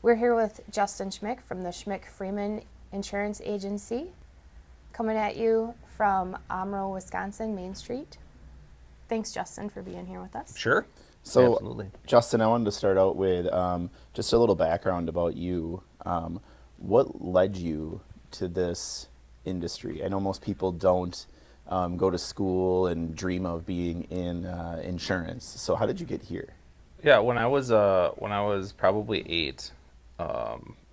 We're here with Justin Schmick from the Schmick Freeman Insurance Agency, coming at you from Omro, Wisconsin, Main Street. Thanks, Justin, for being here with us. Sure. So, Absolutely. Justin, I wanted to start out with just a little background about you. What led you to this industry? I know most people don't go to school and dream of being in insurance. So, how did you get here? Yeah, when I was probably 8,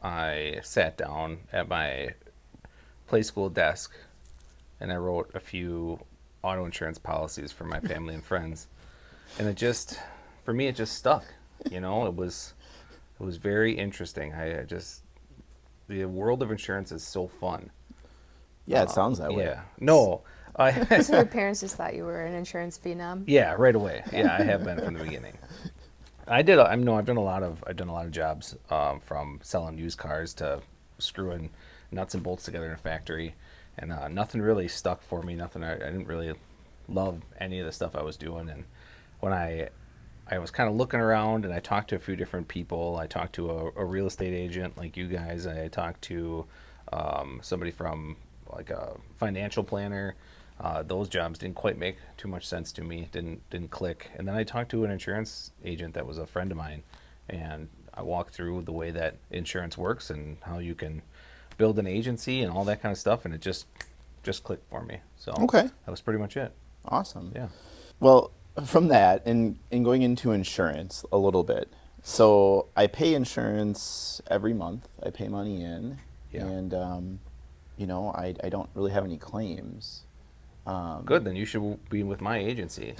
I sat down at my play school desk and I wrote a few auto insurance policies for my family and friends. And for me, it just stuck. It was very interesting. The world of insurance is so fun. Yeah, it sounds that way. Yeah. No. So your parents just thought you were an insurance phenom? Yeah, right away. Yeah, I have been from the beginning. I've done a lot of jobs, from selling used cars to screwing nuts and bolts together in a factory, and nothing really stuck for me. I didn't really love any of the stuff I was doing. And when I was kind of looking around, and I talked to a few different people. I talked to a real estate agent like you guys. I talked to somebody from like a financial planner. Those jobs didn't quite make too much sense to me. Didn't click. And then I talked to an insurance agent that was a friend of mine, and I walked through the way that insurance works and how you can build an agency and all that kind of stuff, and it just clicked for me. So Okay. that was pretty much it. Awesome. Yeah. Well, from that and going into insurance a little bit. So, I pay insurance every month. I pay money in, Yeah. and I don't really have any claims. Good. Then you should be with my agency.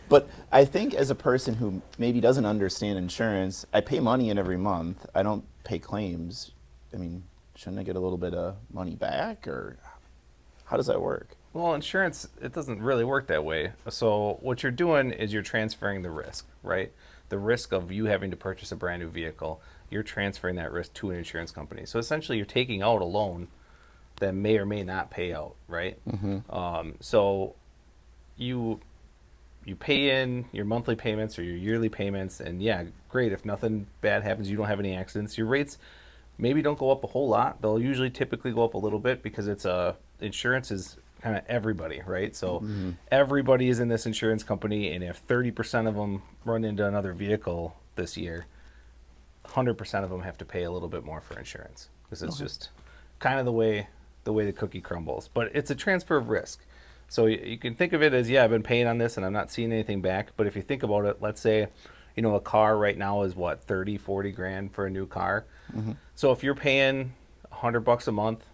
But I think as a person who maybe doesn't understand insurance, I pay money in every month. I don't pay claims. I mean, shouldn't I get a little bit of money back, or how does that work? Well, insurance, it doesn't really work that way. So what you're doing is you're transferring the risk, right? The risk of you having to purchase a brand new vehicle, you're transferring that risk to an insurance company. So essentially you're taking out a loan that may or may not pay out, right? So you pay in your monthly payments or your yearly payments, and yeah, great. If nothing bad happens, you don't have any accidents, your rates maybe don't go up a whole lot. They'll usually typically go up a little bit because insurance is kind of everybody, right? So everybody is in this insurance company, and if 30% of them run into another vehicle this year, 100% of them have to pay a little bit more for insurance, because it's just kind of the way the cookie crumbles. But it's a transfer of risk. So you can think of it as, yeah, I've been paying on this and I'm not seeing anything back. But if you think about it, let's say, a car right now is what, 30, 40 grand for a new car. So if you're paying $100 a month,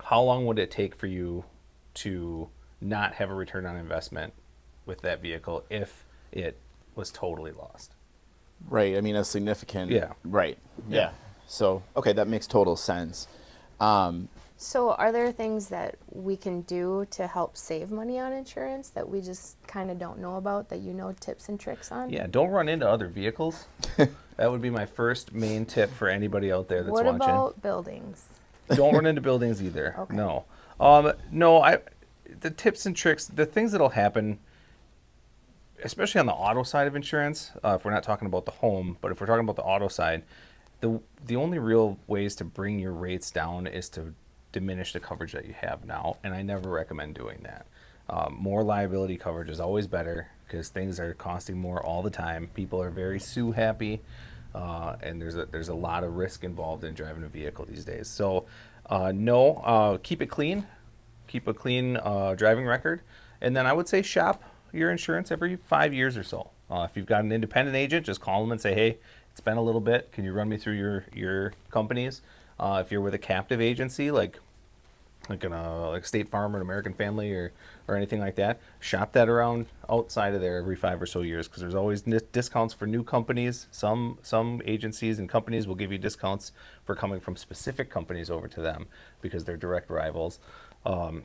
how long would it take for you to not have a return on investment with that vehicle if it was totally lost? Right. I mean, a significant. Yeah. Right. Yeah. So, okay, that makes total sense. So are there things that we can do to help save money on insurance that we just kind of don't know about, that tips and tricks on? Yeah, don't run into other vehicles. That would be my first main tip for anybody out there that's What watching. about buildings? Don't run into buildings either. Okay. No. The tips and tricks, the things that'll happen, especially on the auto side of insurance, if we're not talking about the home, but if we're talking about the auto side, the only real ways to bring your rates down is to diminish the coverage that you have now, and I never recommend doing that. More liability coverage is always better, because things are costing more all the time. People are very sue happy, and there's a lot of risk involved in driving a vehicle these days. So keep it clean, keep a clean driving record, and then I would say shop your insurance every 5 years or so. If you've got an independent agent, just call them and say, hey, it's been a little bit, can you run me through your companies? If you're with a captive agency like State Farm or an American Family or anything like that, shop that around outside of there every 5 or so years, because there's always discounts for new companies. Some agencies and companies will give you discounts for coming from specific companies over to them because they're direct rivals. About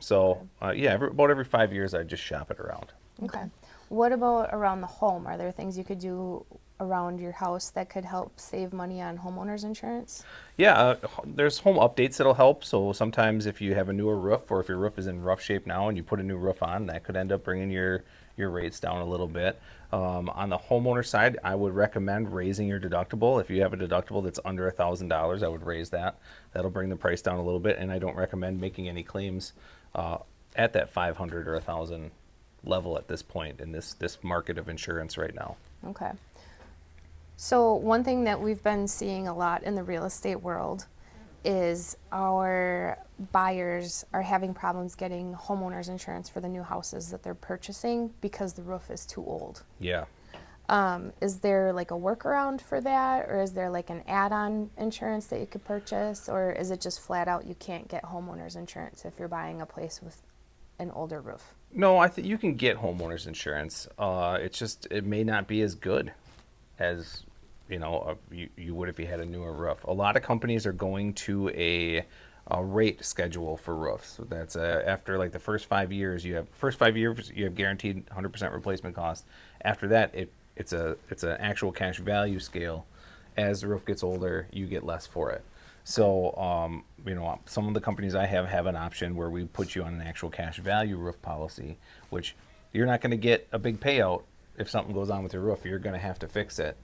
every 5 years, I'd just shop it around. Okay. What about around the home? Are there things you could do around your house that could help save money on homeowners insurance? Yeah, there's home updates that'll help. So sometimes if you have a newer roof, or if your roof is in rough shape now and you put a new roof on, that could end up bringing your rates down a little bit. On the homeowner side, I would recommend raising your deductible. If you have a deductible that's under $1,000, I would raise that. That'll bring the price down a little bit, and I don't recommend making any claims at that 500 or 1,000 level at this point in this market of insurance right now. Okay. So one thing that we've been seeing a lot in the real estate world is our buyers are having problems getting homeowners insurance for the new houses that they're purchasing because the roof is too old. Yeah. Is there like a workaround for that, or is there like an add-on insurance that you could purchase, or is it just flat out you can't get homeowners insurance if you're buying a place with an older roof? No, I think you can get homeowners insurance. It's just it may not be as good as you would if you had a newer roof. A lot of companies are going to a rate schedule for roofs. So that's after like the first 5 years, you have guaranteed 100% replacement cost. After that, it's an actual cash value scale. As the roof gets older, you get less for it. So some of the companies I have an option where we put you on an actual cash value roof policy, which you're not going to get a big payout if something goes on with your roof. You're going to have to fix it.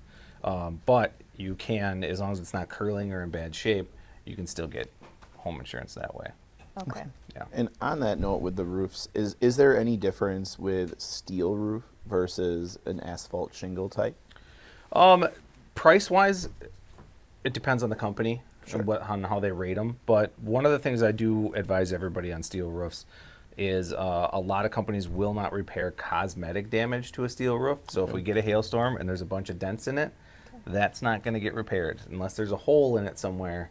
But you can, as long as it's not curling or in bad shape, you can still get home insurance that way. Okay. Yeah. And on that note, with the roofs, is there any difference with steel roof versus an asphalt shingle type? Price wise, it depends on the company. Sure. And on how they rate them. But one of the things I do advise everybody on steel roofs is a lot of companies will not repair cosmetic damage to a steel roof. So if we get a hailstorm and there's a bunch of dents in it, that's not going to get repaired unless there's a hole in it somewhere.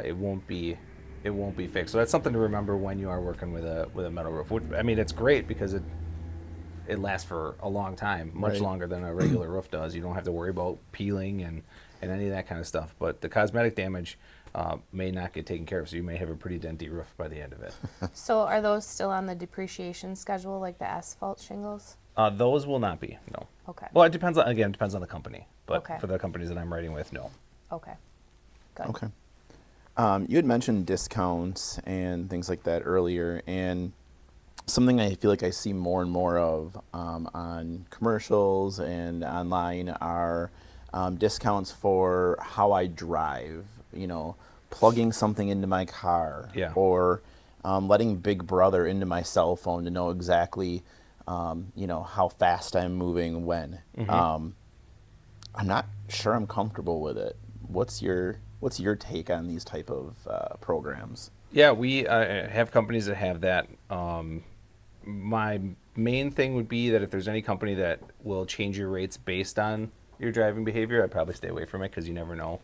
It won't be fixed. So that's something to remember when you are working with a metal roof. I mean, it's great because it lasts for a long time, much longer than a regular roof does. You don't have to worry about peeling and any of that kind of stuff. But the cosmetic damage may not get taken care of, so you may have a pretty denty roof by the end of it. So are those still on the depreciation schedule, like the asphalt shingles? Those will not be, no. Okay. Well, it depends on the company. But Okay. for the companies that I'm writing with, no. Okay. Good. Okay. You had mentioned discounts and things like that earlier, and something I feel like I see more and more of on commercials and online are discounts for how I drive, plugging something into my car, Yeah. or letting Big Brother into my cell phone to know exactly, how fast I'm moving when. I'm not sure I'm comfortable with it. What's your take on these type of programs? Yeah, we have companies that have that. My main thing would be that if there's any company that will change your rates based on your driving behavior, I'd probably stay away from it because you never know,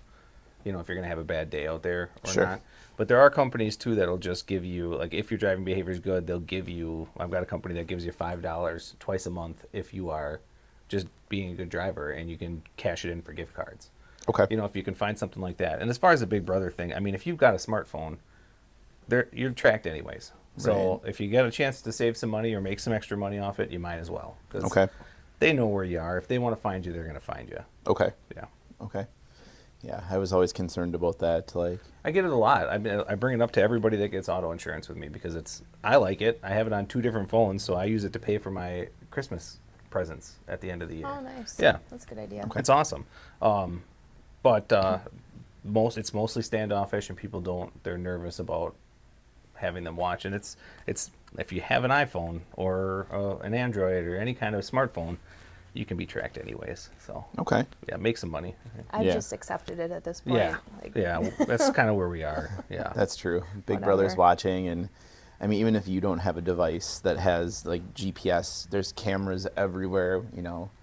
if you're going to have a bad day out there or Sure. not. But there are companies too that'll just give you, like, if your driving behavior is good, they'll give you. I've got a company that gives you $5 twice a month if you are just being a good driver, and you can cash it in for gift cards. Okay. If you can find something like that. And as far as the Big Brother thing, I mean, if you've got a smartphone, you're tracked anyways. So Right. if you get a chance to save some money or make some extra money off it, you might as well. 'Cause Okay. they know where you are. If they want to find you, they're going to find you. Okay. Yeah. Okay. Yeah, I was always concerned about that. Like, I get it a lot. I bring it up to everybody that gets auto insurance with me because I like it. I have it on 2 different phones, so I use it to pay for my Christmas presents at the end of the year. Oh, nice. Yeah. That's a good idea. Okay. It's awesome. But it's mostly standoffish, and people they're nervous about having them watch. And it's if you have an iPhone or an Android or any kind of smartphone, you can be tracked anyways. So okay. yeah, make some money. I Yeah. just accepted it at this point. Yeah, yeah, that's kind of where we are. Yeah, That's true. Big Whatever. Brother's watching, and I mean, even if you don't have a device that has like GPS, there's cameras everywhere.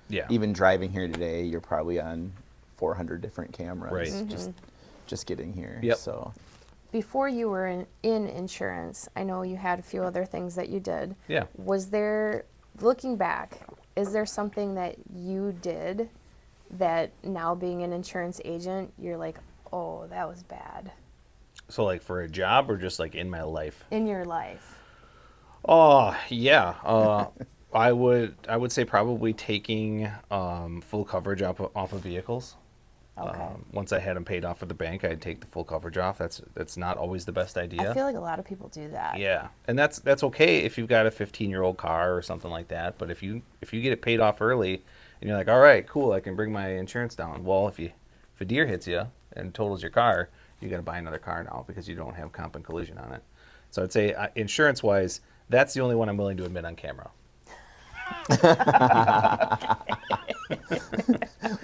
Yeah. Even driving here today, you're probably on 400 different cameras. Right. Just getting here. Yep. So Before you were in insurance, I know you had a few other things that you did. Yeah. Was there, looking back, is there something that you did that now being an insurance agent, you're like, oh, that was bad So like for a job or just like in my life? in your life? Oh yeah. I would say probably taking full coverage off of vehicles. Okay. Once I had them paid off at the bank, I'd take the full coverage off. That's not always the best idea. I feel like a lot of people do that. Yeah, and that's okay if you've got a 15-year-old car or something like that. But if you get it paid off early, and you're like, all right, cool, I can bring my insurance down. Well, if a deer hits you and totals your car, you got to buy another car now because you don't have comp and collision on it. So I'd say insurance-wise, that's the only one I'm willing to admit on camera.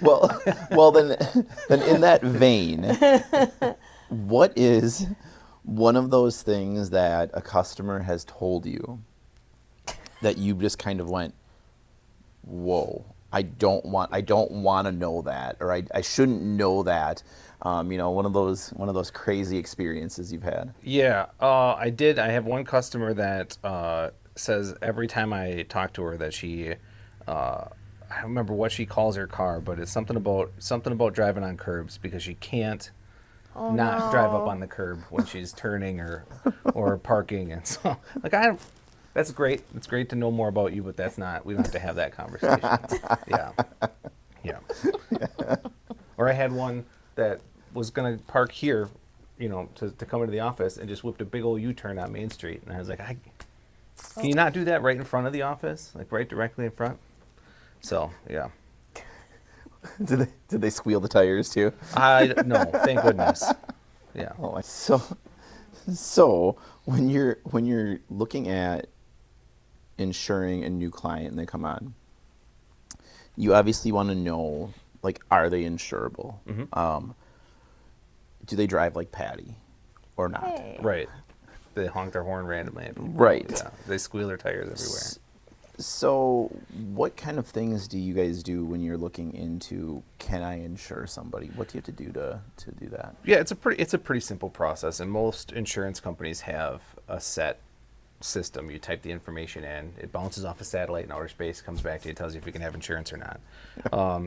Well, then in that vein, what is one of those things that a customer has told you that you just kind of went, whoa, I don't want to know that, or I shouldn't know that. One of those crazy experiences you've had. Yeah, I did. I have one customer that says every time I talk to her that she, I don't remember what she calls her car, but it's something about driving on curbs because she can't not drive up on the curb when she's turning or parking, and so that's great. It's great to know more about you, but that's not. We don't have to have that conversation. Yeah. Or I had one that was gonna park here, to come into the office and just whipped a big old U-turn on Main Street, and I was like, can you not do that right in front of the office, like right directly in front? So yeah. Did they squeal the tires too? No, thank goodness. Yeah. Oh, so when you're looking at insuring a new client and they come on, you obviously want to know, like, are they insurable? Mm-hmm. Do they drive like Patty or not? Hey. Right. They honk their horn randomly at people. Right. Yeah. They squeal their tires everywhere. So what kind of things do you guys do when you're looking into, can I insure somebody? What do you have to do to do that? Yeah, it's a pretty simple process, and most insurance companies have a set system. You type the information in, it bounces off a satellite in outer space, comes back to you, tells you if you can have insurance or not.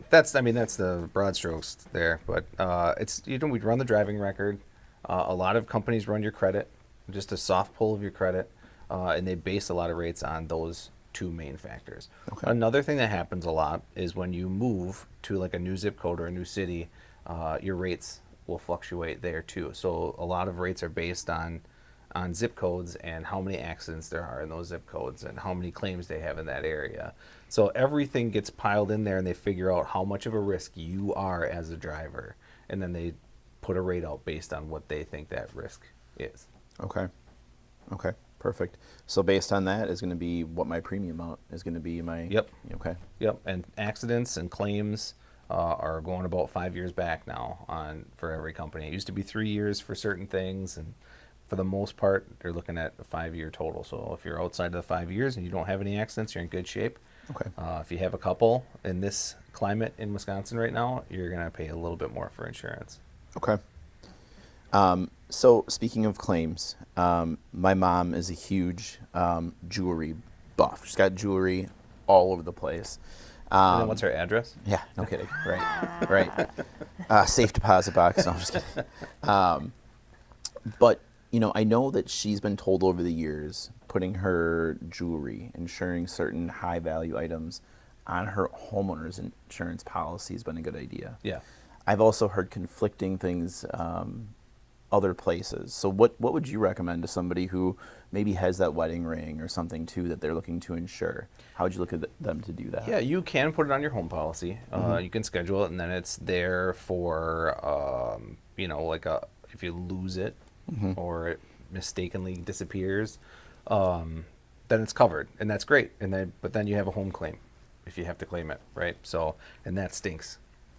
That's the broad strokes there. But we run the driving record. A lot of companies run your credit, just a soft pull of your credit, and they base a lot of rates on those two main factors. Okay. Another thing that happens a lot is when you move to like a new zip code or a new city, your rates will fluctuate there too. So a lot of rates are based on zip codes and how many accidents there are in those zip codes and how many claims they have in that area. So everything gets piled in there, and they figure out how much of a risk you are as a driver, and then they put a rate out based on what they think that risk is. Okay. Perfect. So based on that is going to be what my premium amount is going to be. Yep. Okay. Yep. And accidents and claims are going about 5 years back now for every company. It used to be 3 years for certain things, and for the most part, they're looking at a 5-year total. So if you're outside of the 5 years and you don't have any accidents, you're in good shape. Okay. If you have a couple in this climate in Wisconsin right now, you're going to pay a little bit more for insurance. Okay. So speaking of claims, my mom is a huge jewelry buff. She's got jewelry all over the place. And then what's her address? Yeah, no kidding. Right. Safe deposit box. No, I'm just kidding. But, I know that she's been told over the years, putting her jewelry, insuring certain high value items on her homeowner's insurance policy has been a good idea. Yeah. I've also heard conflicting things other places. So what would you recommend to somebody who maybe has that wedding ring or something too that they're looking to insure? How would you look at them to do that? Yeah, you can put it on your home policy. You can schedule it, and then it's there for, if you lose it or it mistakenly disappears, then it's covered, and that's great. But then you have a home claim if you have to claim it, right? So, and that stinks,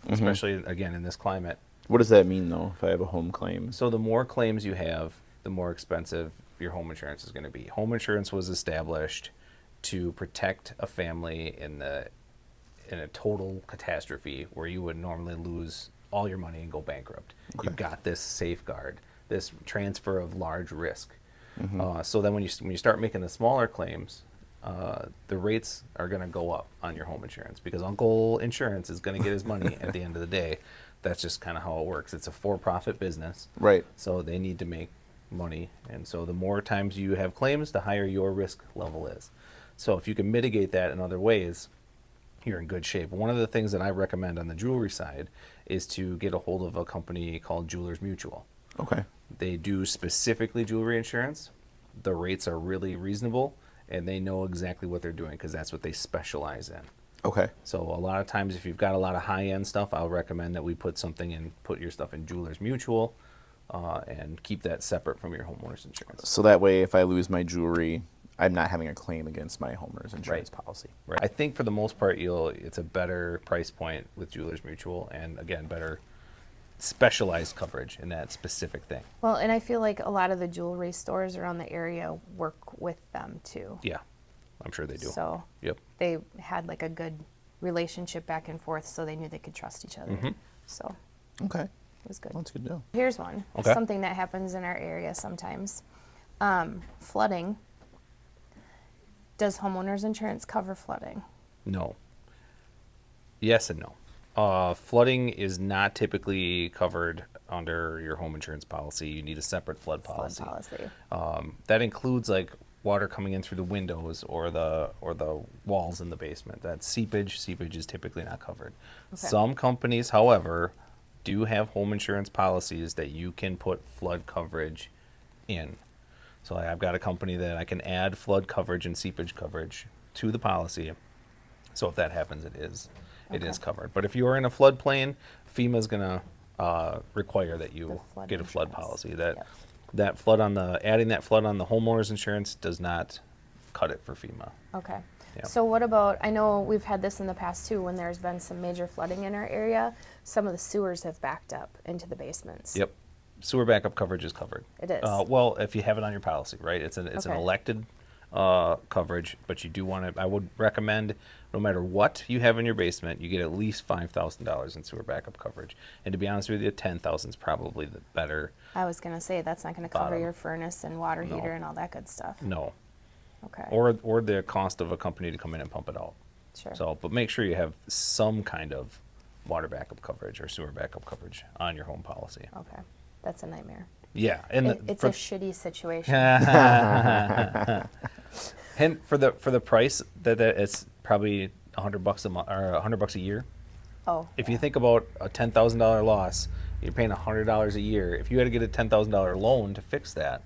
especially again in this climate. What does that mean, though, if I have a home claim? So the more claims you have, the more expensive your home insurance is going to be. Home insurance was established to protect a family in a total catastrophe where you would normally lose all your money and go bankrupt. Okay. You've got this safeguard, this transfer of large risk. So then when you start making the smaller claims, the rates are going to go up on your home insurance because Uncle Insurance is going to get his money at the end of the day. That's just kind of how it works. It's a for-profit business. Right. So they need to make money. And so the more times you have claims, the higher your risk level is. So if you can mitigate that in other ways, you're in good shape. One of the things that I recommend on the jewelry side is to get a hold of a company called Jewelers Mutual. Okay. They do specifically jewelry insurance. The rates are really reasonable, and they know exactly what they're doing because that's what they specialize in. Okay. So a lot of times, if you've got a lot of high-end stuff, I'll recommend that we put your stuff in Jewelers Mutual, and keep that separate from your homeowner's insurance. So that way, if I lose my jewelry, I'm not having a claim against my homeowner's insurance policy. Right. I think for the most part, it's a better price point with Jewelers Mutual, and again, better specialized coverage in that specific thing. Well, and I feel like a lot of the jewelry stores around the area work with them too. Yeah, I'm sure they do. So Yep. they had like a good relationship back and forth, so they knew they could trust each other. Mm-hmm. So Okay. it was good. Well, that's good to know. Here's one. Okay. Something that happens in our area sometimes. Flooding. Does homeowners insurance cover flooding? No. Yes and no. Flooding is not typically covered under your home insurance policy. You need a separate flood policy. Flood policy. That includes like water coming in through the windows or the walls in the basement. That's seepage. Seepage is typically not covered. Okay. Some companies, however, do have home insurance policies that you can put flood coverage in. So I've got a company that I can add flood coverage and seepage coverage to the policy. So if that happens, it is Okay. covered. But if you are in a floodplain, FEMA's gonna require that you The flood get a flood insurance. policy. Yep. That flood on adding that flood on the homeowner's insurance does not cut it for FEMA. Okay. Yeah. So what about, I know we've had this in the past too, when there's been some major flooding in our area, some of the sewers have backed up into the basements. Yep. Sewer backup coverage is covered. It is. Well, if you have it on your policy, right? It's an Okay. elected coverage, but you do want to. I would recommend, no matter what you have in your basement, you get at least $5,000 in sewer backup coverage. And to be honest with you, 10,000 is probably the better. I was gonna say, that's not gonna cover Bottom. your furnace and water No. heater and all that good stuff. No, Okay. or the cost of a company to come in and pump it out. Sure. So, but make sure you have some kind of water backup coverage or sewer backup coverage on your home policy. Okay. That's a nightmare. Yeah, and It's a shitty situation. and for the price that it's probably $100 a month or $100 a year. Oh. If you think about a $10,000 loss, you're paying $100 a year. If you had to get a $10,000 loan to fix that,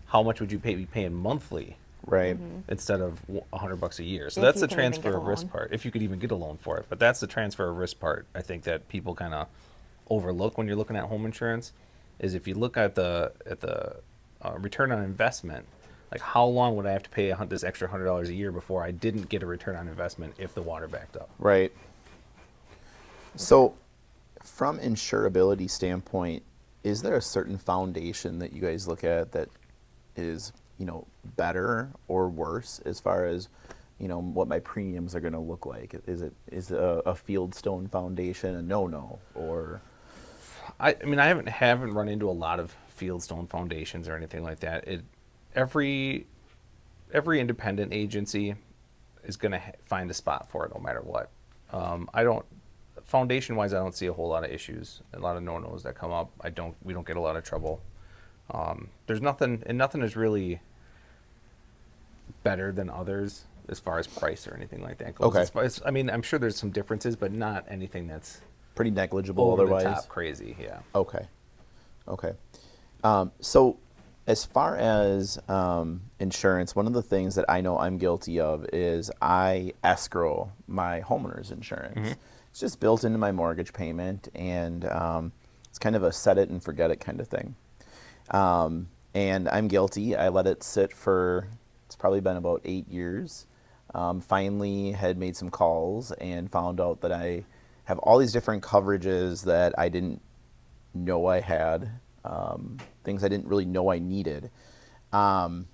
how much would you be paying monthly Right. instead of $100 a year? So If that's you the can even transfer get a of risk loan. part. If you could even get a loan for it, but that's the transfer of risk part. I think that people kind of overlook when you're looking at home insurance. Is if you look at the return on investment, like how long would I have to pay this extra $100 a year before I didn't get a return on investment if the water backed up? Right. So, from insurability standpoint, is there a certain foundation that you guys look at that is, better or worse as far as, what my premiums are going to look like? Is a Fieldstone foundation a no-no, or? I mean, I haven't run into a lot of Fieldstone foundations or anything like that. Every independent agency is going to find a spot for it no matter what. Foundation wise, I don't see a whole lot of issues, a lot of no-nos that come up. We don't get a lot of trouble. There's nothing is really better than others as far as price or anything like that goes. Okay. I mean, I'm sure there's some differences, but not anything that's Pretty negligible over otherwise? the top crazy. Yeah. Okay. So, as far as insurance, one of the things that I know I'm guilty of is I escrow my homeowner's insurance. It's just built into my mortgage payment, and it's kind of a set it and forget it kind of thing. And I'm guilty. I let it sit for, it's probably been about 8 years. Finally had made some calls and found out that I have all these different coverages that I didn't know I had, things I didn't really know I needed. And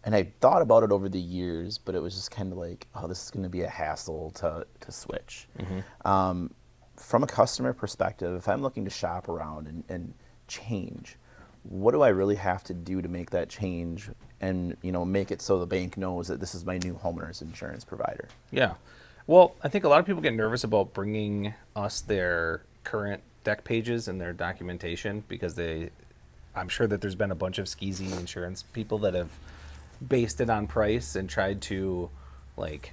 I thought about it over the years, but it was just kind of like, oh, this is going to be a hassle to switch. From a customer perspective, if I'm looking to shop around and change, what do I really have to do to make that change and make it so the bank knows that this is my new homeowner's insurance provider? Yeah. Well, I think a lot of people get nervous about bringing us their current deck pages and their documentation because I'm sure that there's been a bunch of skeezy insurance people that have based it on price and tried to like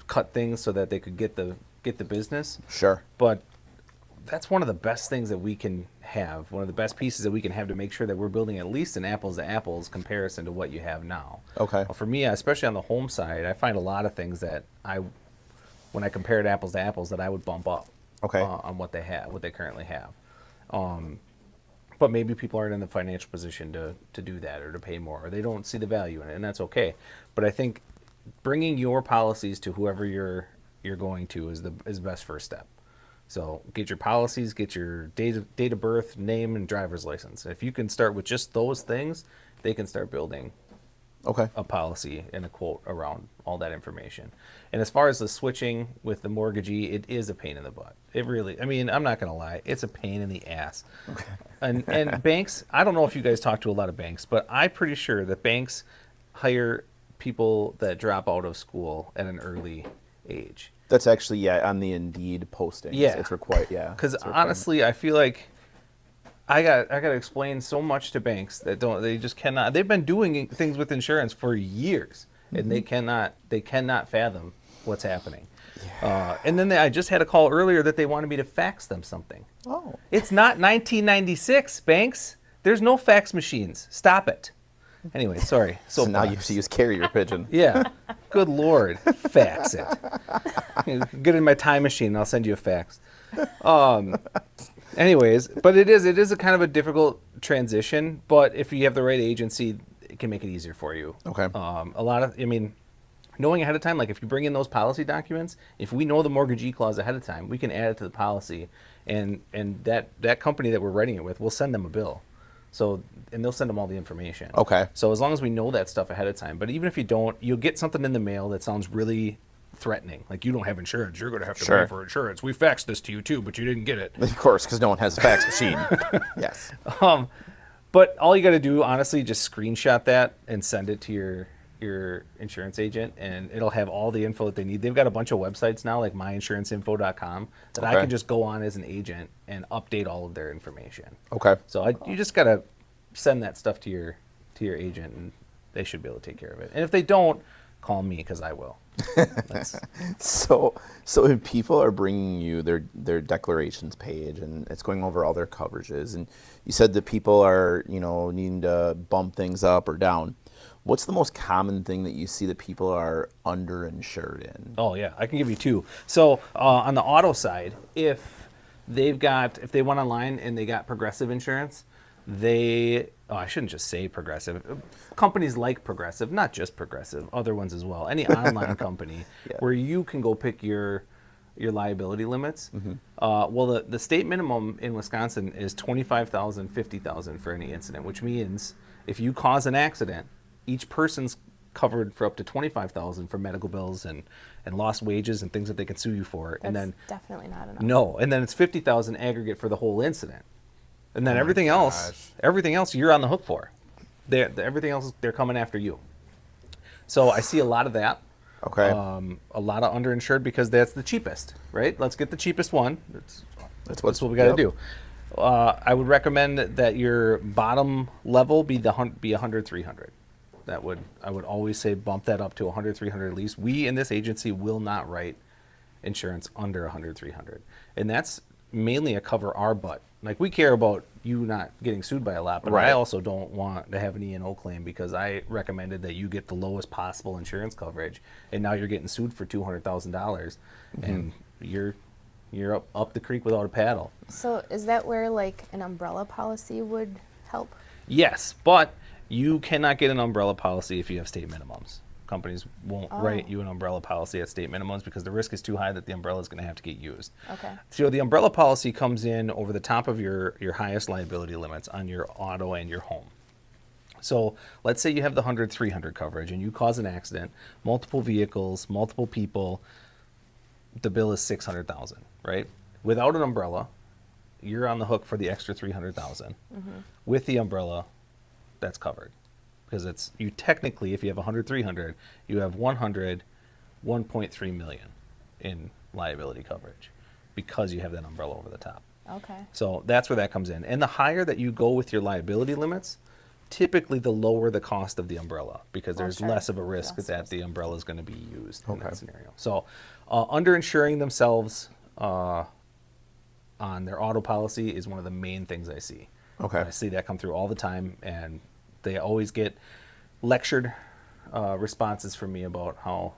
cut things so that they could get the business. Sure. But that's one of the best things that we can have, one of the best pieces that we can have to make sure that we're building at least an apples to apples comparison to what you have now. Okay. For me, especially on the home side, I find a lot of things that when I compared apples to apples, that I would bump up Okay. on what they currently have. But maybe people aren't in the financial position to do that or to pay more, or they don't see the value in it, and that's okay. But I think bringing your policies to whoever you're going to is the best first step. So get your policies, get your date of birth, name, and driver's license. If you can start with just those things, they can start building Okay. a policy and a quote around all that information. And as far as the switching with the mortgagee, it is a pain in the butt. It really, I mean, I'm not going to lie, it's a pain in the ass. Okay. And banks, I don't know if you guys talk to a lot of banks, but I'm pretty sure that banks hire people that drop out of school at an early age. That's actually, on the Indeed postings. Yeah. It's required, yeah. Because it's required. honestly, I feel like I got to explain so much to banks that they just cannot. They've been doing things with insurance for years, and they cannot fathom what's happening. Yeah. And then I just had a call earlier that they wanted me to fax them something. Oh. It's not 1996, banks. There's no fax machines. Stop it. Anyway, sorry. So now you have to use carrier pigeon. Yeah. Good Lord. Fax it. Get in my time machine and I'll send you a fax. Anyways, but it is a kind of a difficult transition, but if you have the right agency, it can make it easier for you. Okay. Knowing ahead of time, like if you bring in those policy documents, if we know the mortgagee clause ahead of time, we can add it to the policy, and that company that we're writing it with, we'll send them a bill. And they'll send them all the information. Okay. So as long as we know that stuff ahead of time, but even if you don't, you'll get something in the mail that sounds really threatening. Like, you don't have insurance, you're going to have to pay for insurance. We faxed this to you too, but you didn't get it. Of course, because no one has a fax machine. Yes. But all you got to do, honestly, just screenshot that and send it to your insurance agent, and it'll have all the info that they need. They've got a bunch of websites now, like myinsurancinfo.com, that I can just go on as an agent and update all of their information. Okay. So you just got to send that stuff to your agent, and they should be able to take care of it. And if they don't, call me, because I will. So if people are bringing you their declarations page and it's going over all their coverages, and you said that people are needing to bump things up or down, what's the most common thing that you see that people are underinsured in? Oh yeah, I can give you two. So on the auto side, if they went online and they got Progressive insurance, I shouldn't just say Progressive. Companies like Progressive, not just Progressive, other ones as well. Any online company where you can go pick your liability limits. Mm-hmm. Well, the state minimum in Wisconsin is $25,000, $50,000 for any incident, which means if you cause an accident, each person's covered for up to $25,000 for medical bills and lost wages and things that they can sue you for. That's and then definitely not enough. No, and then it's $50,000 aggregate for the whole incident. And then everything else you're on the hook for. Everything else, they're coming after you. So I see a lot of that. Okay. A lot of underinsured because that's the cheapest, right? Let's get the cheapest one. That's what we got to do. I would recommend that your bottom level be 100, 300. I would always say bump that up to 100, 300 at least. We in this agency will not write insurance under 100, 300. And that's mainly a cover our butt. Like, we care about you not getting sued by a lot, but right. I also don't want to have an E&O claim because I recommended that you get the lowest possible insurance coverage, and now you're getting sued for $200,000, and you're up the creek without a paddle. So is that where like an umbrella policy would help? Yes, but you cannot get an umbrella policy if you have state minimums. Companies won't write you an umbrella policy at state minimums because the risk is too high that the umbrella is going to have to get used. Okay. So the umbrella policy comes in over the top of your highest liability limits on your auto and your home. So let's say you have the 100, 300 coverage and you cause an accident, multiple vehicles, multiple people, the bill is $600,000, right? Without an umbrella, you're on the hook for the extra $300,000. Mm-hmm. With the umbrella, that's covered. Because it's, you technically, if you have 100, 300, you have 1.3 million in liability coverage because you have that umbrella over the top. Okay. So that's where that comes in. And the higher that you go with your liability limits, typically the lower the cost of the umbrella, because there's sure. less of a risk Less that risk. the umbrella is going to be used in Okay. that scenario. So underinsuring themselves on their auto policy is one of the main things I see. Okay. And I see that come through all the time, and they always get lectured responses from me about how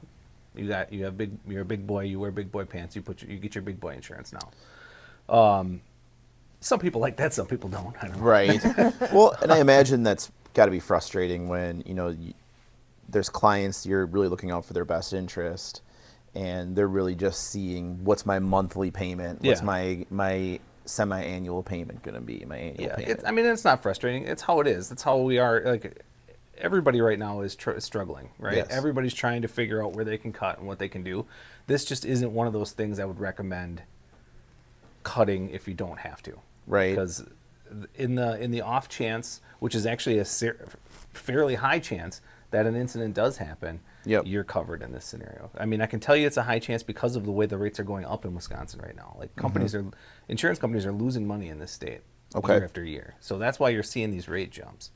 you're a big boy, you wear big boy pants, you get your big boy insurance now. Some people like that, some people don't. I don't know. Right. Well, and I imagine that's got to be frustrating when, there's clients you're really looking out for their best interest, and they're really just seeing what's my monthly payment, what's Yeah. my semi-annual payment going to be, my annual Yeah, payment. it's not frustrating. It's how it is. It's how we are. Like, everybody right now is struggling, right? Yes. Everybody's trying to figure out where they can cut and what they can do. This just isn't one of those things I would recommend cutting if you don't have to. Right. Because in the off chance, which is actually a fairly high chance that an incident does happen, Yep. you're covered in this scenario. I mean, I can tell you it's a high chance because of the way the rates are going up in Wisconsin right now. Like, insurance companies are losing money in this state Okay. year after year. So that's why you're seeing these rate jumps.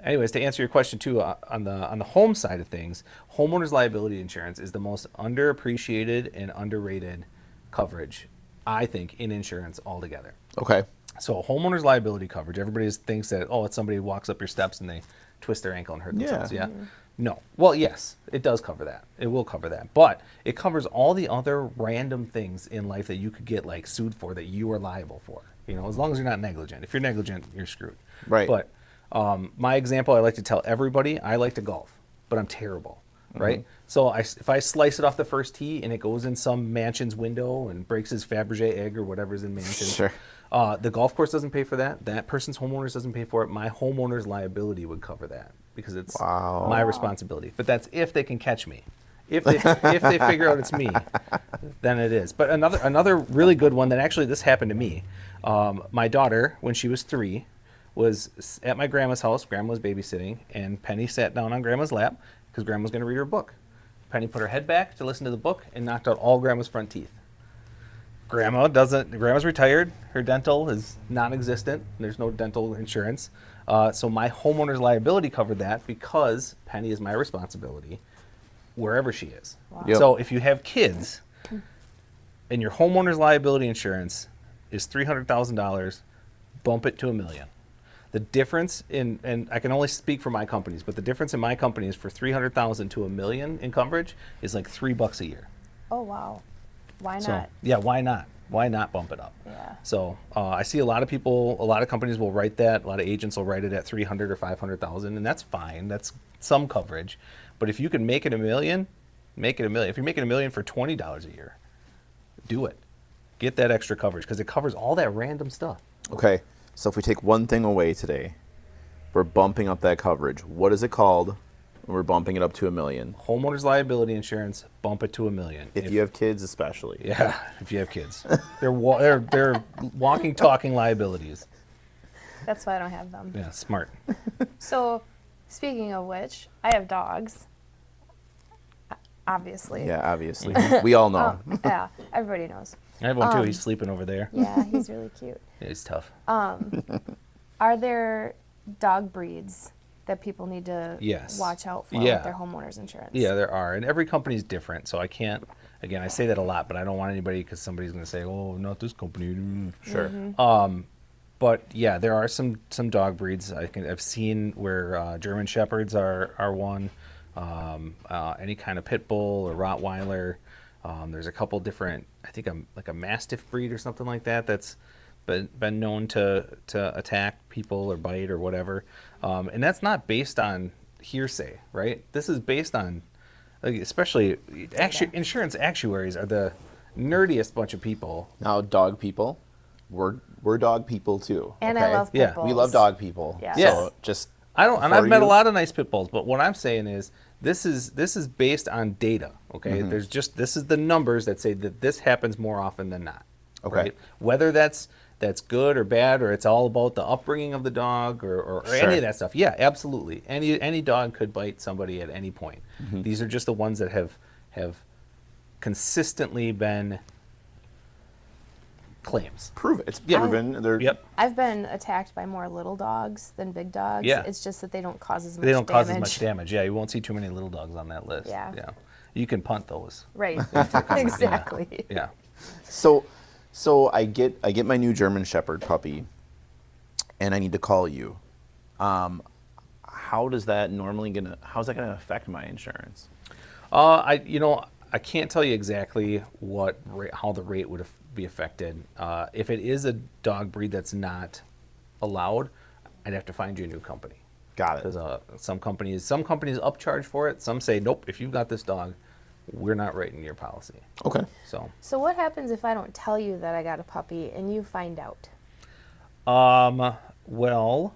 Anyways, to answer your question too, on the home side of things, homeowners liability insurance is the most underappreciated and underrated coverage, I think, in insurance altogether. Okay. So homeowners liability coverage, everybody thinks that, oh, it's somebody who walks up your steps and they twist their ankle and hurt themselves. Yeah. Yeah. No. Well, yes, it does cover that. It will cover that. But it covers all the other random things in life that you could get like sued for that you are liable for. As long as you're not negligent. If you're negligent, you're screwed. Right. But my example I like to tell everybody, I like to golf, but I'm terrible. Right? So if I slice it off the first tee and it goes in some mansion's window and breaks his Fabergé egg or whatever's in mansion, Sure. the golf course doesn't pay for that. That person's homeowners doesn't pay for it. My homeowner's liability would cover that because it's Wow. my responsibility. But that's if they can catch me. If they figure out it's me, then it is. But another really good one that actually this happened to me. My daughter, when she was 3, was at my grandma's house. Grandma was babysitting, and Penny sat down on Grandma's lap because Grandma was going to read her book. Penny put her head back to listen to the book and knocked out all Grandma's front teeth. Grandma's retired. Her dental is non-existent. There's no dental insurance. So my homeowner's liability covered that because Penny is my responsibility wherever she is. Wow. Yep. So if you have kids and your homeowner's liability insurance is $300,000, bump it to $1 million. The difference and I can only speak for my companies, but the difference in my company is for $300,000 to $1 million in coverage is like $3 a year. Oh, wow. Why So, not? yeah, why not? Why not bump it up? Yeah. So I see a lot of companies will write that. A lot of agents will write it at 300 or 500,000, and that's fine. That's some coverage. But if you can make it $1 million, make it $1 million. If you're making $1 million for $20 a year, do it. Get that extra coverage because it covers all that random stuff. Okay. So if we take one thing away today, we're bumping up that coverage. What is it called? We're bumping it up to $1 million. Homeowners liability insurance, bump it to $1 million. If you have kids, especially. Yeah, if you have kids, they're walking, talking liabilities. That's why I don't have them. Yeah, smart. So, speaking of which, I have dogs. Obviously. Yeah, obviously. We all know. Yeah, everybody knows. I have one too. He's sleeping over there. Yeah, he's really cute. Yeah, he's tough. Are there dog breeds that people need to Yes. watch out for Yeah. with their homeowners insurance? Yeah, there are, and every company's different. So I can't. Again, I say that a lot, but I don't want anybody because somebody's going to say, "Oh, not this company." Sure. But yeah, there are some dog breeds I've seen where German Shepherds are one. Any kind of pit bull or Rottweiler. There's a couple different. I think like a Mastiff breed or something like that. That's been known to attack people or bite or whatever. And that's not based on hearsay, right? This is based on, like, especially insurance actuaries are the nerdiest bunch of people. Now, dog people, we're dog people too. And okay? I love pit Yeah. bulls. We love dog people. Yeah. Yeah. So just And for I've met a you- lot of nice pit bulls, but what I'm saying is this is based on data. Okay, this is the numbers that say that this happens more often than not. Okay. Right? Whether that's good or bad, or it's all about the upbringing of the dog, or Sure. any of that stuff. Yeah, absolutely. Any dog could bite somebody at any point. These are just the ones that have consistently been claims. Prove it. It's Yeah. proven. They're, Yep. I've been attacked by more little dogs than big dogs. Yeah. It's just that they don't cause as much They don't damage. cause as much damage. Yeah, you won't see too many little dogs on that list. Yeah. Yeah. You can punt those. Right. Exactly. Yeah. So I get my new German Shepherd puppy, and I need to call you. How's that gonna affect my insurance? I can't tell you exactly how the rate would be affected. If it is a dog breed that's not allowed, I'd have to find you a new company. Got it. Because some companies upcharge for it. Some say, nope, if you've got this dog, we're not writing your policy. Okay. So what happens if I don't tell you that I got a puppy and you find out? Well,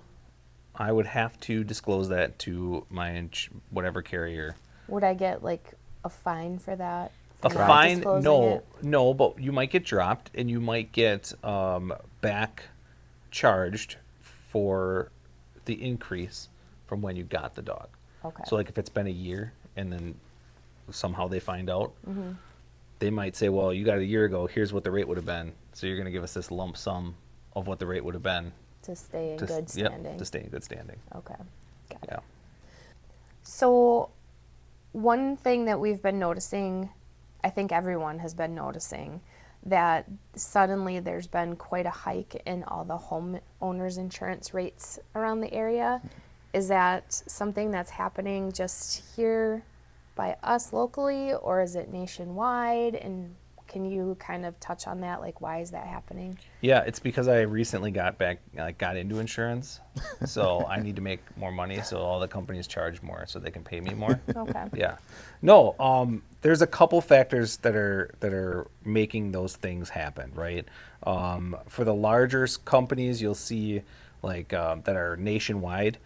I would have to disclose that to my whatever carrier. Would I get like a fine for that? A for not fine? disclosing No, but you might get dropped and you might get back charged for the increase from when you got the dog. Okay. So like if it's been a year and then somehow they find out, Mm-hmm. they might say, well, you got it a year ago, here's what the rate would have been. So you're going to give us this lump sum of what the rate would have been. To stay in to, good standing. Yep, to stay in good standing. Okay. Got it. Yeah. So one thing that we've been noticing, I think everyone has been noticing, that suddenly there's been quite a hike in all the homeowners insurance rates around the area. Is that something that's happening just here by us locally, or is it nationwide? And can you kind of touch on that? Like, why is that happening? Yeah, it's because I recently got into insurance, so I need to make more money. So all the companies charge more, so they can pay me more. Okay. Yeah, no. There's a couple factors that are making those things happen, right? For the larger companies, you'll see that are nationwide.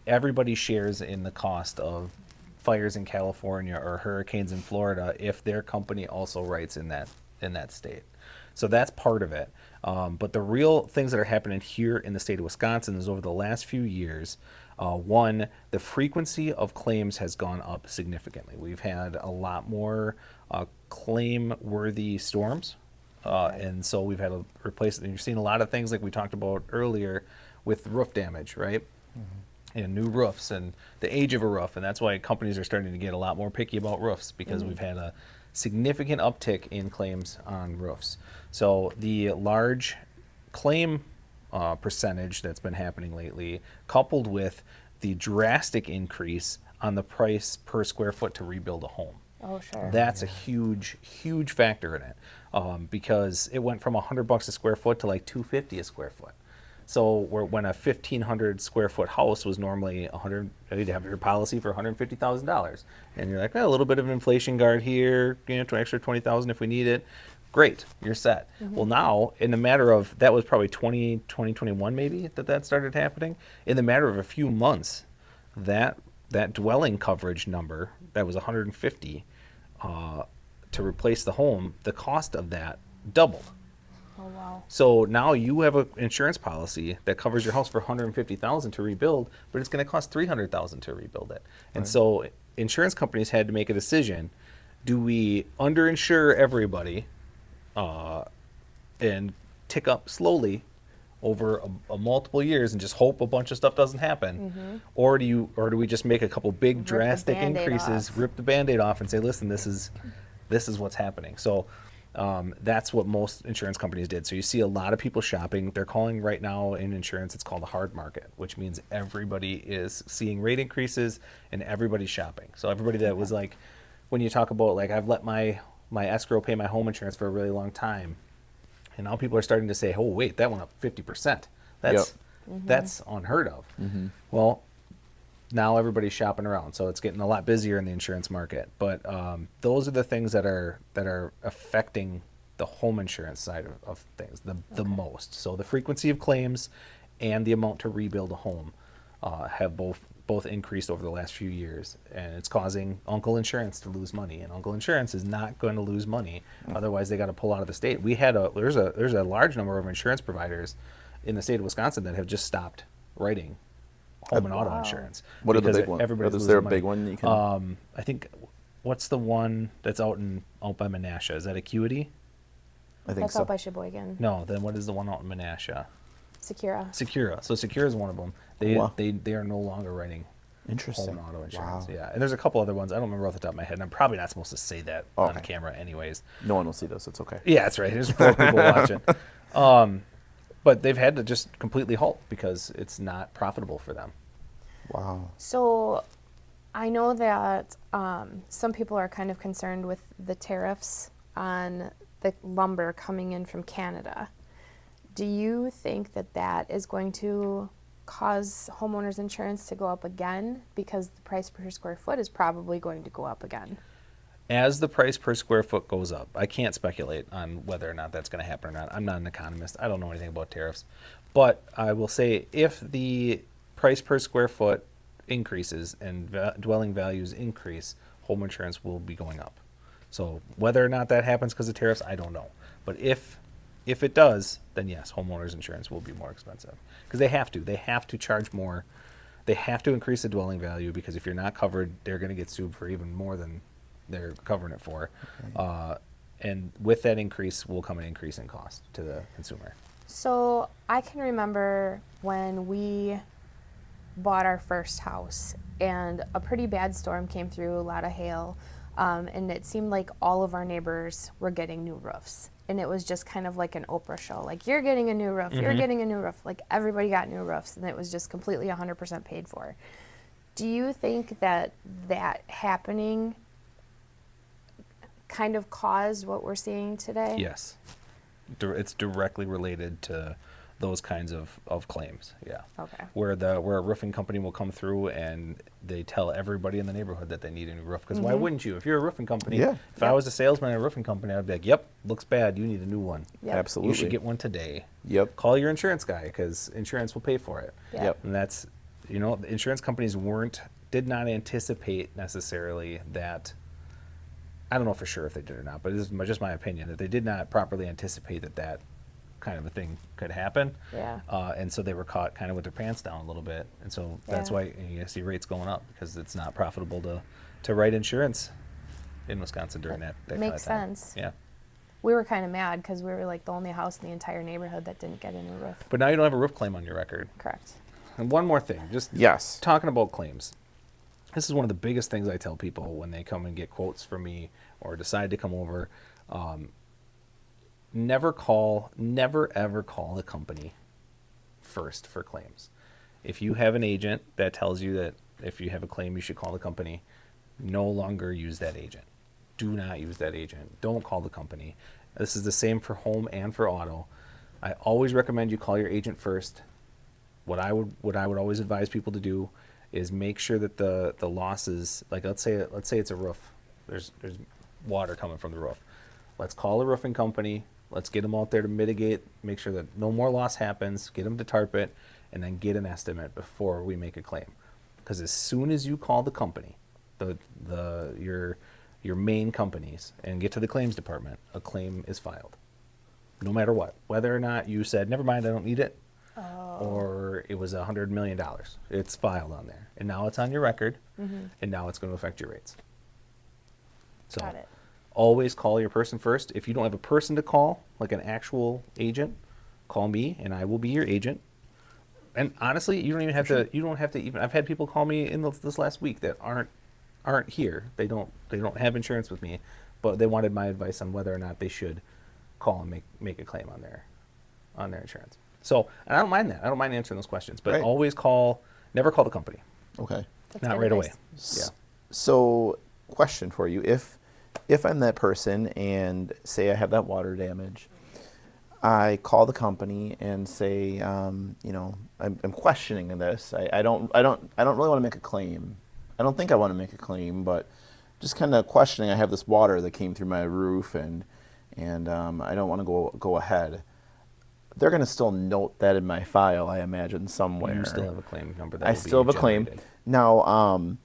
Everybody shares in the cost of fires in California or hurricanes in Florida if their company also writes in that state. So that's part of it. But the real things that are happening here in the state of Wisconsin is over the last few years, one, the frequency of claims has gone up significantly. We've had a lot more claim-worthy storms, and so we've had to replace it. And you're seeing a lot of things like we talked about earlier with roof damage, right? Mm-hmm. And new roofs and the age of a roof, and that's why companies are starting to get a lot more picky about roofs because we've had a significant uptick in claims on roofs. So the large claim percentage that's been happening lately, coupled with the drastic increase on the price per square foot to rebuild a home. Oh, sure. That's a huge factor in it because it went from $100 a square foot to like $250 a square foot. So when a 1,500 square foot house was normally you'd have your policy for $150,000, and you're like, a little bit of an inflation guard here, an extra $20,000 if we need it. Great, you're set. Mm-hmm. Well, now in the matter of that was probably 2021 maybe that started happening. In the matter of a few months, that dwelling coverage number that was 150 to replace the home, the cost of that doubled. Oh, wow. So now you have an insurance policy that covers your house for $150,000 to rebuild, but it's going to cost $300,000 to rebuild it. And so insurance companies had to make a decision: do we underinsure everybody and tick up slowly over a multiple years and just hope a bunch of stuff doesn't happen, or do we just make a couple big drastic increases, rip the Band-Aid off, and say, listen, this is what's happening. So. That's what most insurance companies did. So you see a lot of people shopping. They're calling right now in insurance, it's called a hard market, which means everybody is seeing rate increases and everybody's shopping. So everybody that was like, when you talk about like, I've let my escrow pay my home insurance for a really long time. And now people are starting to say, oh, wait, that went up 50%. That's unheard of. Mm-hmm. Well, now everybody's shopping around, so it's getting a lot busier in the insurance market. But those are the things that are affecting the home insurance side of things the most. So the frequency of claims and the amount to rebuild a home have both increased over the last few years, and it's causing Uncle Insurance to lose money. And Uncle Insurance is not going to lose money, otherwise they got to pull out of the state. There's a large number of insurance providers in the state of Wisconsin that have just stopped writing home and auto insurance. What are the big ones? Is there a big one that you can? I think, what's the one that's out by Menasha? Is that Acuity? I think That's so. out by Sheboygan. No, then what is the one out in Menasha? Secura. Secura. So Secura is one of them. They Wow. they are no longer writing Interesting. home and auto insurance. Wow. Yeah, and there's a couple other ones. I don't remember off the top of my head, and I'm probably not supposed to say that on Okay. camera, anyways. No one will see this. It's okay. Yeah, that's right. There's 4 people watching. But they've had to just completely halt because it's not profitable for them. Wow. So I know that some people are kind of concerned with the tariffs on the lumber coming in from Canada. Do you think that that is going to cause homeowners insurance to go up again because the price per square foot is probably going to go up again? As the price per square foot goes up, I can't speculate on whether or not that's going to happen or not. I'm not an economist. I don't know anything about tariffs. But I will say if the price per square foot increases and dwelling values increase, home insurance will be going up. So whether or not that happens because of tariffs, I don't know. But if it does, then yes, homeowners insurance will be more expensive because they have to. They have to charge more. They have to increase the dwelling value because if you're not covered, they're going to get sued for even more than they're covering it for. Okay. And with that increase will come an increase in cost to the consumer. So I can remember when we bought our first house and a pretty bad storm came through, a lot of hail, and it seemed like all of our neighbors were getting new roofs. And it was just kind of like an Oprah show. Like, you're getting a new roof, you're getting a new roof. Like, everybody got new roofs, and it was just completely 100% paid for. Do you think that that happening kind of caused what we're seeing today? Yes. It's directly related to those kinds of claims. Yeah. Okay. Where a roofing company will come through and they tell everybody in the neighborhood that they need a new roof. Because why wouldn't you? If you're a roofing company, Yeah. if I was a salesman at a roofing company, I'd be like, yep, looks bad. You need a new one. Yep. Absolutely. You should get one today. Yep. Call your insurance guy because insurance will pay for it. Yeah. Yep. And that's, the insurance companies did not anticipate necessarily that. I don't know for sure if they did or not, but this is just my opinion that they did not properly anticipate that kind of a thing could happen. Yeah. And so they were caught kind of with their pants down a little bit. And so that's Yeah. why you see rates going up because it's not profitable to write insurance in Wisconsin during that kind Makes of time. sense. Yeah. We were kind of mad because we were like the only house in the entire neighborhood that didn't get a new roof. But now you don't have a roof claim on your record. Correct. And one more thing, just Yes. talking about claims. This is one of the biggest things I tell people when they come and get quotes from me or decide to come over. Never ever call the company first for claims. If you have an agent that tells you that if you have a claim, you should call the company, no longer use that agent. Do not use that agent. Don't call the company. This is the same for home and for auto. I always recommend you call your agent first. What I would always advise people to do is make sure that the losses, like let's say it's a roof. There's water coming from the roof. Let's call a roofing company. Let's get them out there to mitigate, make sure that no more loss happens, get them to tarp it, and then get an estimate before we make a claim. Because as soon as you call the company, your main companies, and get to the claims department, a claim is filed. No matter what. Whether or not you said, never mind, I don't need it, or it was $100 million. It's filed on there. And now it's on your record, and now it's going to affect your rates. So Got it. always call your person first. If you don't have a person to call, like an actual agent, call me and I will be your agent. And honestly, you don't even have to. You don't have to even. I've had people call me in this last week that aren't here. They don't have insurance with me, but they wanted my advice on whether or not they should call and make a claim on their insurance. So, and I don't mind that. I don't mind answering those questions, but Right. always never call the company. Okay. That's Not good right away. advice. Yeah. So, question for you: if I'm that person and say I have that water damage, I call the company and say, I'm questioning this. I don't really want to make a claim. I don't think I want to make a claim, but just kind of questioning. I have this water that came through my roof, and I don't want to go ahead. They're going to still note that in my file, I imagine, somewhere. You still have a claim number that I will be still have a claim. generated. Now,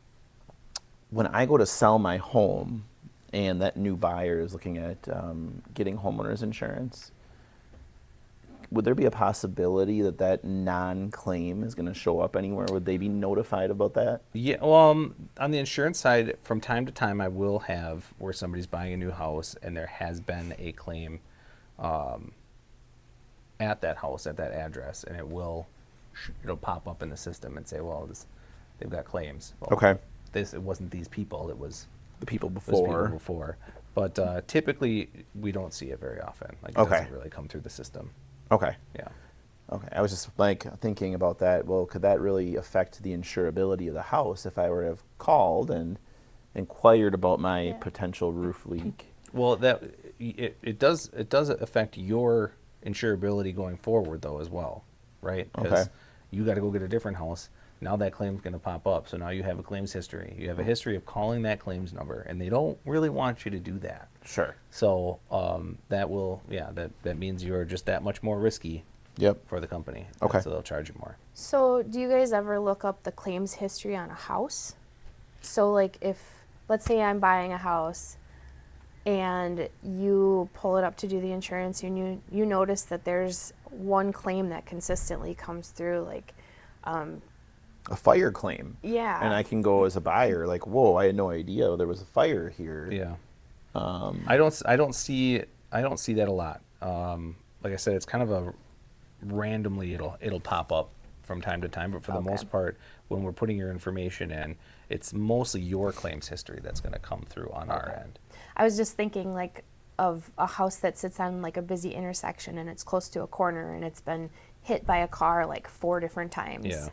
when I go to sell my home and that new buyer is looking at getting homeowners insurance, would there be a possibility that non-claim is going to show up anywhere? Would they be notified about that? Yeah, well, on the insurance side, from time to time, I will have where somebody's buying a new house and there has been a claim at that house, at that address, and it'll pop up in the system and say, well, they've got claims. Well, Okay. it wasn't these people, it was The people those people before. before. But typically, we don't see it very often. Like, it Okay. doesn't really come through the system. Okay. Yeah. Okay. I was just like thinking about that. Well, could that really affect the insurability of the house if I were to have called and inquired about my Yeah. potential roof leak? Well, it does affect your insurability going forward though as well, right? Because Okay. you got to go get a different house. Now that claim's going to pop up. So now you have a claims history. You have a history of calling that claims number, and they don't really want you to do that. Sure. So that means you're just that much more risky Yep. for the company. Okay. So they'll charge you more. So, do you guys ever look up the claims history on a house? So, like, if, let's say I'm buying a house and you pull it up to do the insurance and you notice that there's one claim that consistently comes through, like, A fire claim. yeah. And I can go as a buyer like, whoa, I had no idea there was a fire here. Yeah. I don't see that a lot. Like I said, it's kind of a randomly it'll pop up from time to time, but for the Okay. most part, when we're putting your information in, it's mostly your claims history that's going to come through on our end. I was just thinking, like, of a house that sits on, like, a busy intersection and it's close to a corner and it's been hit by a car, like, 4 different times. Yeah.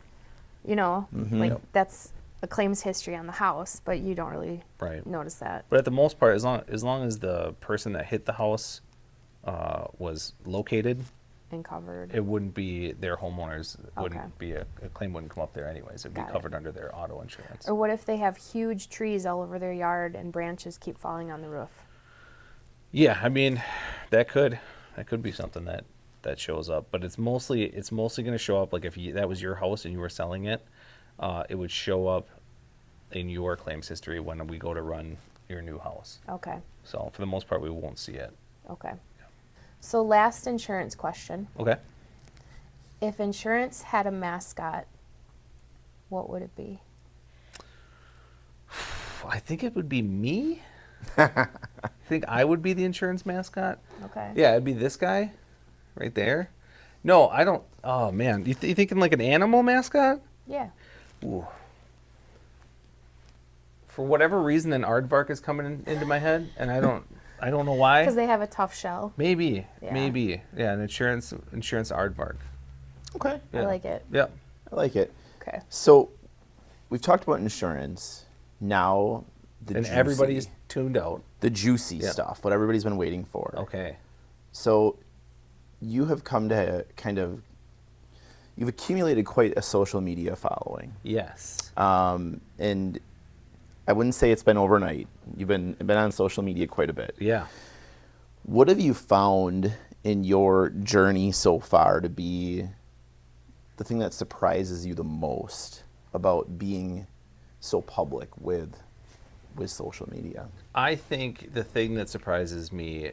You know, like, Yep. that's a claims history on the house, but you don't really Right. notice that. But at the most part, as long as the person that hit the house was located, And covered. it wouldn't be their homeowners. Wouldn't Okay. be a claim wouldn't come up there anyways. It'd Got be it. covered under their auto insurance. Or what if they have huge trees all over their yard and branches keep falling on the roof? Yeah, I mean, that could be something that shows up, but it's mostly going to show up like if that was your house and you were selling it, it would show up in your claims history when we go to run your new house. Okay. So for the most part, we won't see it. Okay. So, last insurance question. Okay. If insurance had a mascot, what would it be? I think it would be me. I think I would be the insurance mascot. Okay. Yeah, it'd be this guy right there. No, I don't. Oh man, you thinking like an animal mascot? Yeah. Ooh. For whatever reason, an aardvark is coming into my head, and I don't know why. Because they have a tough shell. Maybe, Yeah. yeah, an insurance aardvark. Okay. I Yeah. like it. Yep. I like it. Okay. So we've talked about insurance. Now And everybody's tuned out. the juicy Yep. stuff, what everybody's been waiting for. Okay. So you have come to you've accumulated quite a social media following. Yes. And I wouldn't say it's been overnight. You've been on social media quite a bit. Yeah. What have you found in your journey so far to be the thing that surprises you the most about being so public with social media? I think the thing that surprises me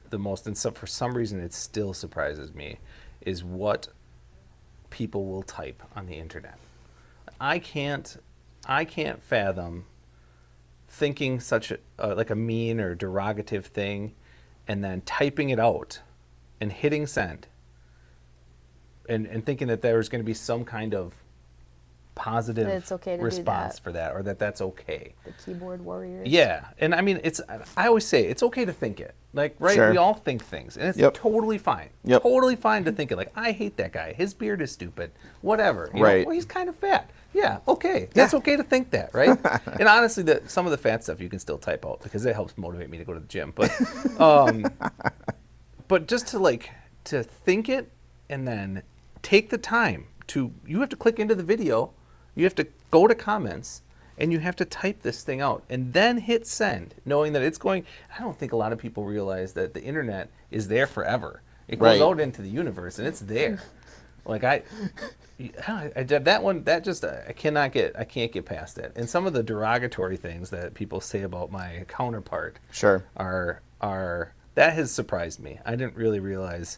the most, and for some reason it still surprises me, is what people will type on the internet. I can't fathom thinking such like a mean or derogative thing and then typing it out and hitting send and thinking that there's going to be some kind of positive That it's okay to do response that. for that, or that's okay. The keyboard warriors. Yeah, and I mean, I always say it's okay to think it. Like, right? Sure. We all think things, and it's Yep. totally fine. Yep. Totally fine to think it. Like, I hate that guy. His beard is stupid. Whatever. You know, Right. well, he's kind of fat. Yeah, okay. That's okay to think that, right? And honestly, some of the fat stuff you can still type out because it helps motivate me to go to the gym. But, but just to think it and then take the time you have to click into the video, you have to go to comments, and you have to type this thing out and then hit send, knowing that it's going. I don't think a lot of people realize that the internet is there forever. It goes Right. out into the universe and it's there. Like I did that one. That just I can't get past it. And some of the derogatory things that people say about my counterpart Sure. are that has surprised me. I didn't really realize.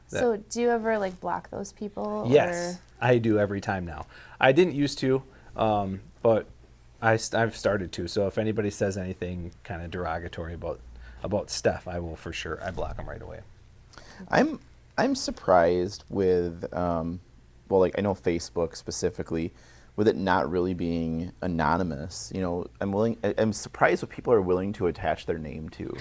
So, do you ever, like, block those people? Yes, Or? I do every time now. I didn't used to, but I've started to. So if anybody says anything kind of derogatory about Steph, I block them right away. I'm surprised with well, like I know Facebook specifically, with it not really being anonymous. You know, I'm surprised what people are willing to attach their name to.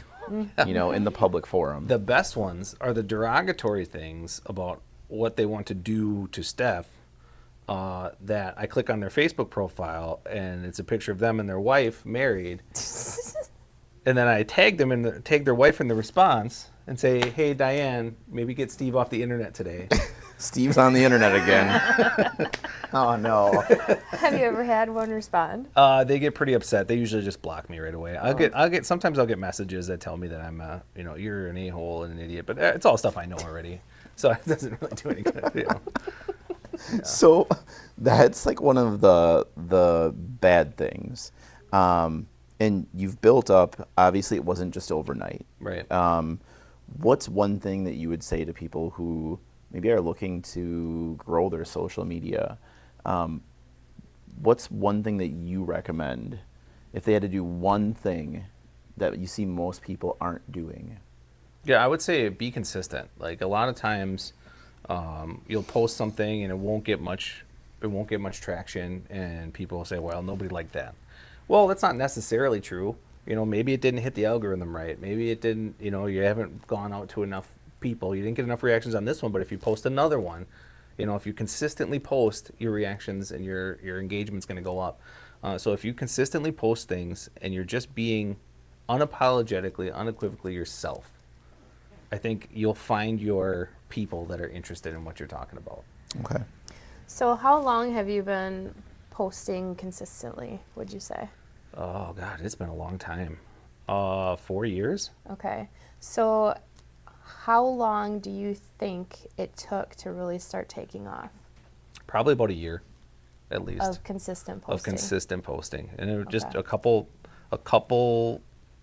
You know, in the public forum. The best ones are the derogatory things about what they want to do to Steph. That I click on their Facebook profile and it's a picture of them and their wife married, and then I tag them and tag their wife in the response and say, "Hey Diane, maybe get Steve off the internet today." Steve's on the internet again. Oh no. Have you ever had one respond? They get pretty upset. They usually just block me right away. Sometimes I'll get messages that tell me that I'm you're an a-hole and an idiot, but it's all stuff I know already, so it doesn't really do any good. You know. Yeah. So that's like one of the bad things. And you've built up, obviously it wasn't just overnight. Right. What's one thing that you would say to people who maybe are looking to grow their social media? What's one thing that you recommend if they had to do one thing that you see most people aren't doing? Yeah, I would say be consistent. Like a lot of times, you'll post something and it won't get much traction, and people will say, "Well, nobody liked that." Well, that's not necessarily true. You know, maybe it didn't hit the algorithm right. Maybe it didn't. You know, you haven't gone out to enough people. You didn't get enough reactions on this one. But if you post another one, you know, if you consistently post, your reactions and your engagement's going to go up. So if you consistently post things and you're just being unapologetically, unequivocally yourself, I think you'll find your people that are interested in what you're talking about. Okay. So how long have you been posting consistently, would you say? Oh God, it's been a long time. 4 years. Okay. So how long do you think it took to really start taking off Probably about a year, at least. of consistent posting? Of consistent posting, and it was just Okay. a couple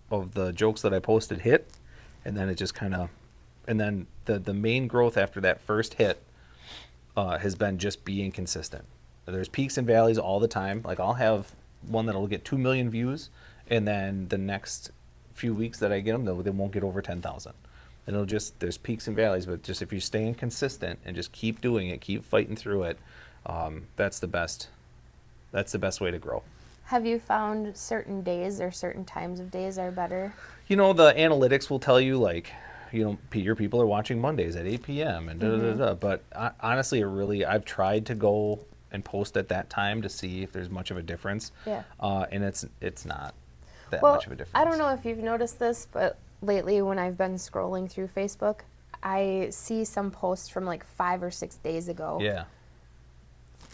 of the jokes that I posted hit, and then it just kind of, and then the main growth after that first hit has been just being consistent. There's peaks and valleys all the time. Like I'll have one that'll get 2 million views, and then the next few weeks that I get them, they won't get over 10,000. And it'll just, there's peaks and valleys, but just if you're staying consistent and just keep doing it, keep fighting through it, that's the best way to grow. Have you found certain days or certain times of days are better? You know, the analytics will tell you, like, you know, your people are watching Mondays at 8 p.m. and da-da-da-da. But honestly, I've tried to go and post at that time to see if there's much of a difference. Yeah. And it's not that Well, much of a difference. I don't know if you've noticed this, but lately when I've been scrolling through Facebook, I see some posts from like 5 or 6 days ago. Yeah.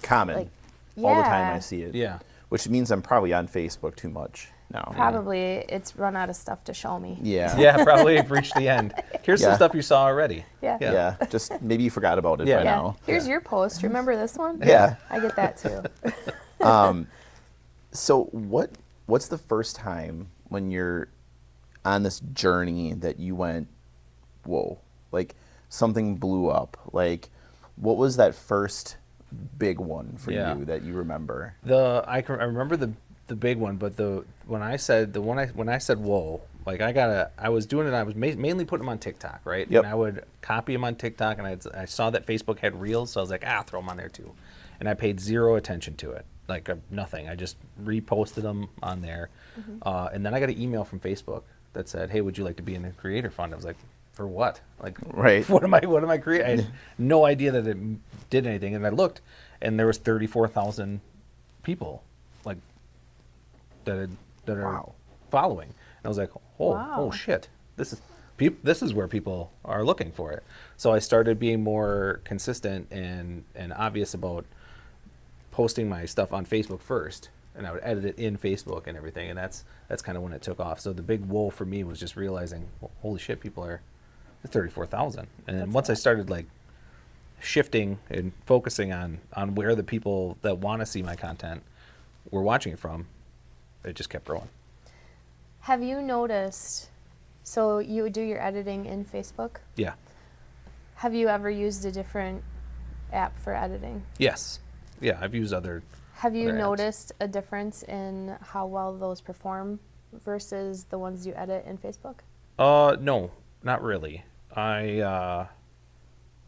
Common. Like, All the time yeah. I see it. Yeah. Which means I'm probably on Facebook too much now. Probably it's run out of stuff to show me. Yeah. Yeah, probably have reached the end. Here's some Yeah. stuff you saw already. Yeah. Yeah. Yeah. Just maybe you forgot about it Yeah. by Yeah. now. Here's your post. Remember this one? Yeah. I get that too. So what's the first time when you're on this journey that you went, whoa, like something blew up? Like what was that first big one for Yeah. you that you remember? I remember the big one, but when I said whoa, like I was doing it. I was mainly putting them on TikTok, right? Yep. And I would copy them on TikTok, and I saw that Facebook had Reels, so I was like, throw them on there too. And I paid zero attention to it, like nothing. I just reposted them on there, and then I got an email from Facebook that said, "Hey, would you like to be in the creator fund?" I was like, "For what? Like, Right. What am I creating?" I had no idea that it did anything, and I looked, and there was 34,000 people, like that are Wow. following. And I was like, oh Wow. shit, this is where people are looking for it. So I started being more consistent and obvious about posting my stuff on Facebook first, and I would edit it in Facebook and everything, and that's kind of when it took off. So the big whoa for me was just realizing, well, holy shit, people are 34,000. And then once I started like shifting and focusing on where the people that want to see my content were watching it from, it just kept growing. Have you noticed, so you do your editing in Facebook? Yeah. Have you ever used a different app for editing? Yes. Yeah, I've used other. Have you Other apps. noticed a difference in how well those perform versus the ones you edit in Facebook? No, not really. I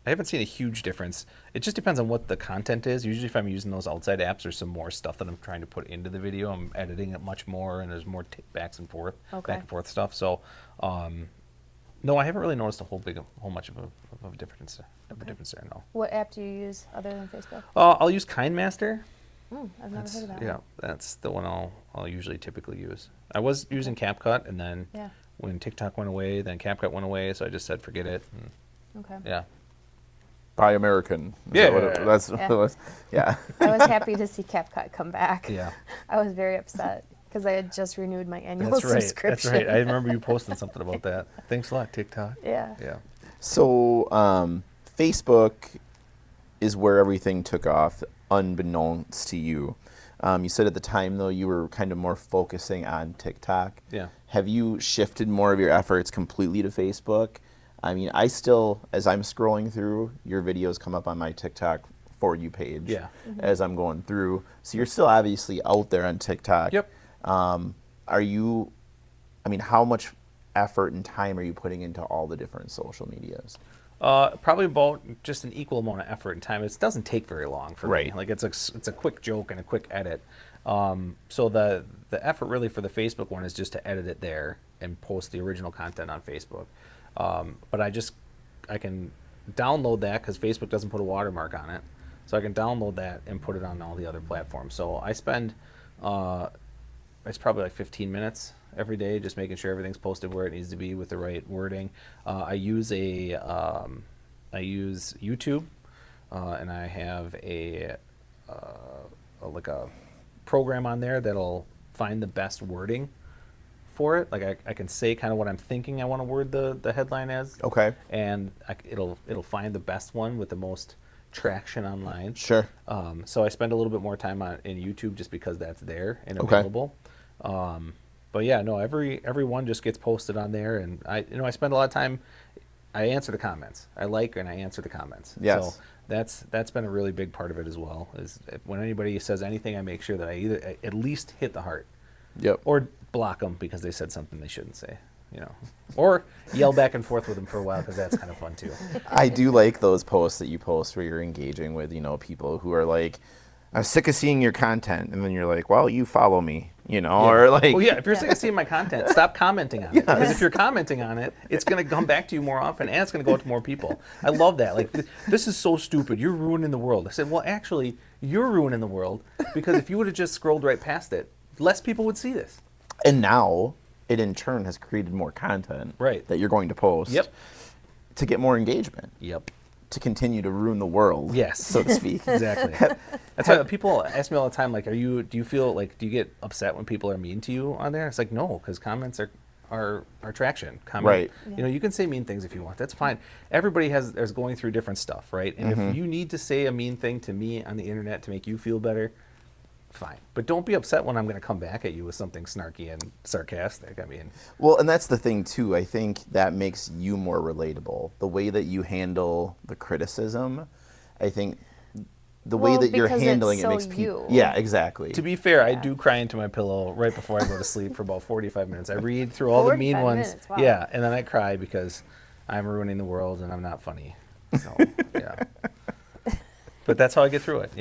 haven't seen a huge difference. It just depends on what the content is. Usually if I'm using those outside apps, there's some more stuff that I'm trying to put into the video. I'm editing it much more, and there's more back and forth stuff. So, no, I haven't really noticed a whole much of a difference. Of a difference there, no. What app do you use other than Facebook? I'll use KindMaster. I've never heard of that Yeah, one. that's the one I'll usually typically use. I was using CapCut, and then when TikTok went away, then CapCut went away, so I just said forget it. Okay. Yeah. Buy American. Yeah. That's what it was. Yeah. I was happy to see CapCut come back. Yeah. I was very upset because I had just renewed my annual That's right. subscription. That's right. I remember you posting something about that. Thanks a lot, TikTok. Yeah. Yeah. So Facebook is where everything took off, unbeknownst to you. You said at the time, though, you were kind of more focusing on TikTok. Yeah. Have you shifted more of your efforts completely to Facebook? I mean, I still, as I'm scrolling through, your videos come up on my TikTok For You page as I'm going through. So you're still obviously out there on TikTok. Yep. Are you, I mean, how much effort and time are you putting into all the different social medias? Probably about just an equal amount of effort and time. It doesn't take very long for me. Like it's a quick joke and a quick edit. So the effort really for the Facebook one is just to edit it there and post the original content on Facebook. But I can download that because Facebook doesn't put a watermark on it. So I can download that and put it on all the other platforms. So I spend, it's probably like 15 minutes every day just making sure everything's posted where it needs to be with the right wording. I use YouTube, and I have a program on there that'll find the best wording for it. Like I can say kind of what I'm thinking I want to word the headline as. Okay. And it'll find the best one with the most traction online. Sure. So I spend a little bit more time in YouTube just because that's there and available. But yeah, no, every one just gets posted on there, and I spend a lot of time. I answer the comments. I like and I answer the comments. Yes. So that's been a really big part of it as well. Is when anybody says anything, I make sure that I at least hit the heart. Yep. Or block them because they said something they shouldn't say. Or yell back and forth with them for a while because that's kind of fun too. I do like those posts that you post where you're engaging with, people who are like, I'm sick of seeing your content. And then you're like, well, you follow me, or like. Well, yeah, if you're sick of seeing my content, stop commenting on it. Because if you're commenting on it, it's going to come back to you more often and it's going to go out to more people. I love that. Like, this is so stupid. You're ruining the world. I said, well, actually, you're ruining the world because if you would have just scrolled right past it, less people would see this. And now it in turn has created more content that you're going to post to get more engagement. Yep. To continue to ruin the world, so to speak. Exactly. That's why people ask me all the time, like, do you get upset when people are mean to you on there? It's like, no, because comments are traction. Right. You can say mean things if you want. That's fine. Everybody is going through different stuff, right? And if you need to say a mean thing to me on the internet to make you feel better, fine. But don't be upset when I'm going to come back at you with something snarky and sarcastic. Well, and that's the thing too. I think that makes you more relatable. The way that you handle the criticism, I think the way that you're handling it makes people. Yeah, exactly. To be fair, I do cry into my pillow right before I go to sleep for about 45 minutes. I read through all the mean ones. Minutes, wow. Yeah, and then I cry because I'm ruining the world and I'm not funny. So, yeah. But that's how I get through it,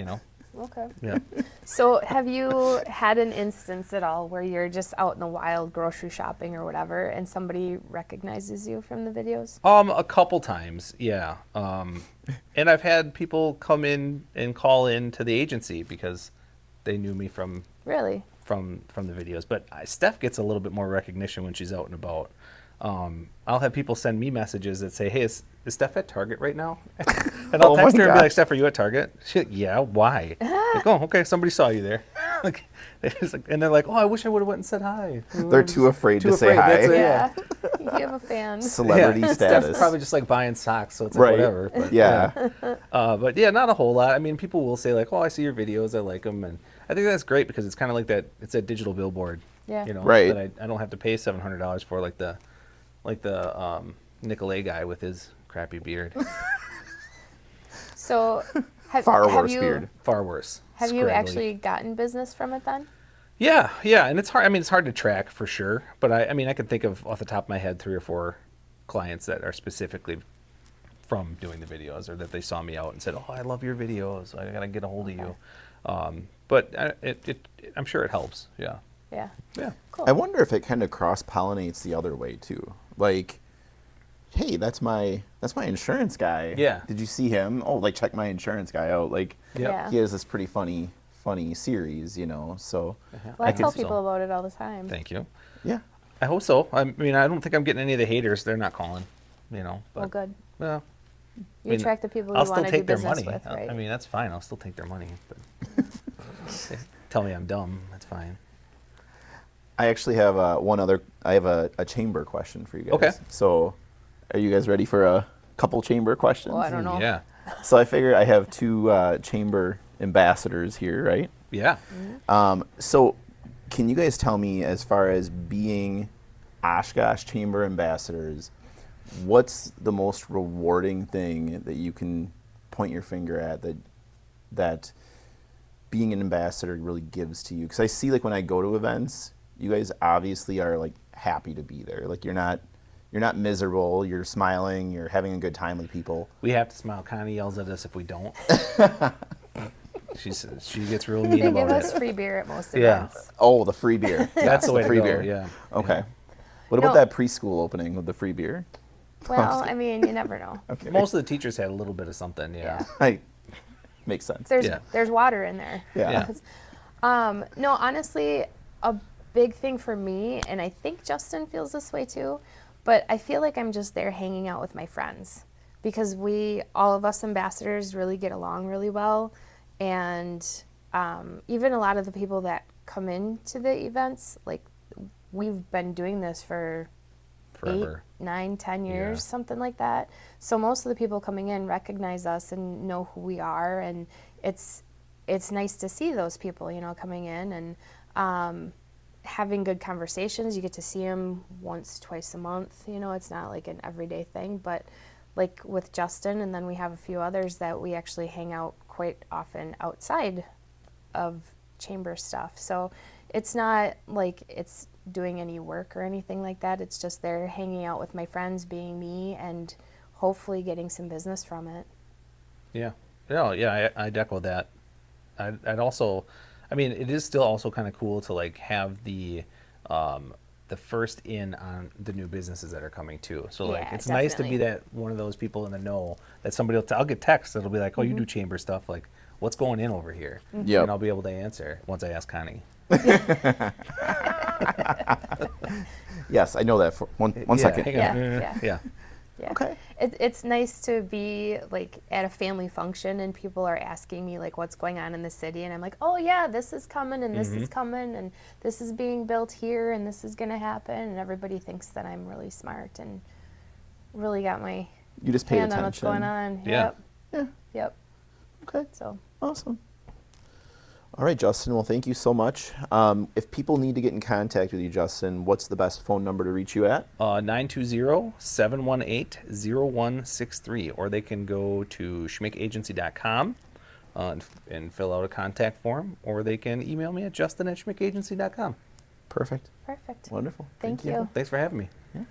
Okay. Yeah. So have you had an instance at all where you're just out in the wild grocery shopping or whatever and somebody recognizes you from the videos? A couple times, yeah. And I've had people come in and call in to the agency because they knew me from Really? From the videos. But Steph gets a little bit more recognition when she's out and about. I'll have people send me messages that say, hey, is Steph at Target right now? And I'll text her and be like, Steph, are you at Target? She's like, yeah, why? Like, oh, okay, somebody saw you there. And they're like, oh, I wish I would have went and said hi. They're too afraid to say hi. Yeah. You have a fan. Celebrity status. Steph's probably just like buying socks, so it's like whatever. But, but yeah, not a whole lot. I mean, people will say like, oh, I see your videos, I like them. And I think that's great because it's kind of like that, it's a digital billboard. Yeah. That I don't have to pay $700 for like the Nicolay guy with his crappy beard. So Far worse beard. Far worse. Have you actually gotten business from it then? Yeah, yeah, and it's hard. I mean, it's hard to track for sure, but I mean, I can think of off the top of my head 3 or 4 clients that are specifically from doing the videos, or that they saw me out and said, "Oh, I love your videos. I gotta get a hold of you." But I'm sure it helps. Yeah, Yeah. yeah, Cool. I wonder if it kind of cross pollinates the other way too. Like, hey, that's my insurance guy. Yeah. Did you see him? Oh, like check my insurance guy out. Like, Yep. Yeah. he has this pretty funny series, you know. So, Well, I tell hope so. people about it all the time. Thank you. yeah. I hope so. I mean, I don't think I'm getting any of the haters. They're not calling, you know. But, Well, good. Well, You mean, attract the people you I'll still want to do take their business money. with, right? I mean, that's fine. I'll still take their money. But tell me I'm dumb. That's fine. I actually have I have a chamber question for you guys. Okay. So, are you guys ready for a couple chamber questions? Well, I don't know. Yeah. So I figure I have 2 chamber ambassadors here, right? Yeah. So, can you guys tell me, as far as being Oshkosh Chamber ambassadors, what's the most rewarding thing that you can point your finger at that being an ambassador really gives to you? Because I see, like, when I go to events, you guys obviously are like happy to be there. Like, you're not miserable. You're smiling. You're having a good time with people. We have to smile. Connie yells at us if we don't. She gets real mean They give about us it. free beer at most Yeah. events. Oh, the free beer. That's the way free to go. beer. Yeah. Okay. Yeah. What about No. that preschool opening with the free beer? Well, I mean, you never know. Okay. Most of the teachers had a little bit of something. Yeah. I, makes sense. There's there's water in there. Yeah. No, honestly, a big thing for me, and I think Justin feels this way too, but I feel like I'm just there hanging out with my friends because all of us ambassadors really get along really well. And even a lot of the people that come into the events, like, we've been doing this for Forever. 8, 9, 10 years, Yeah. something like that. So most of the people coming in recognize us and know who we are, and it's nice to see those people, you know, coming in and having good conversations. You get to see them once, twice a month. You know, it's not like an everyday thing, but like with Justin, and then we have a few others that we actually hang out quite often outside of chamber stuff. So it's not like it's doing any work or anything like that. It's just there hanging out with my friends, being me, and hopefully getting some business from it. Yeah. No, yeah, I'd echo that. I'd also, I mean, it is still also kind of cool to like have the first in on the new businesses that are coming too. So like, Yeah, it's nice to be definitely. that one of those people in the know that somebody will, I'll get texts that'll be like, oh, you do chamber stuff. Like, what's going in over here? Yep. And I'll be able to answer once I ask Connie. Yes, I know that. For one Yeah, second. hang on. Yeah. Yeah. Yeah. Okay. It's nice to be like at a family function and people are asking me like what's going on in the city, and I'm like, oh yeah, this is coming and this is coming and this is being built here and this is gonna happen, and everybody thinks that I'm really smart and really got my You just pay hand attention. on what's going on. Yeah. Yep. Yeah. Yep. Okay. So Awesome. All right, Justin. Well, thank you so much. If people need to get in contact with you, Justin, what's the best phone number to reach you at? 920-718-0163, or they can go to schmickagency.com and fill out a contact form, or they can email me at justin@schmickagency.com. Perfect. perfect. Wonderful. Thank you. Thanks for having me. Yeah.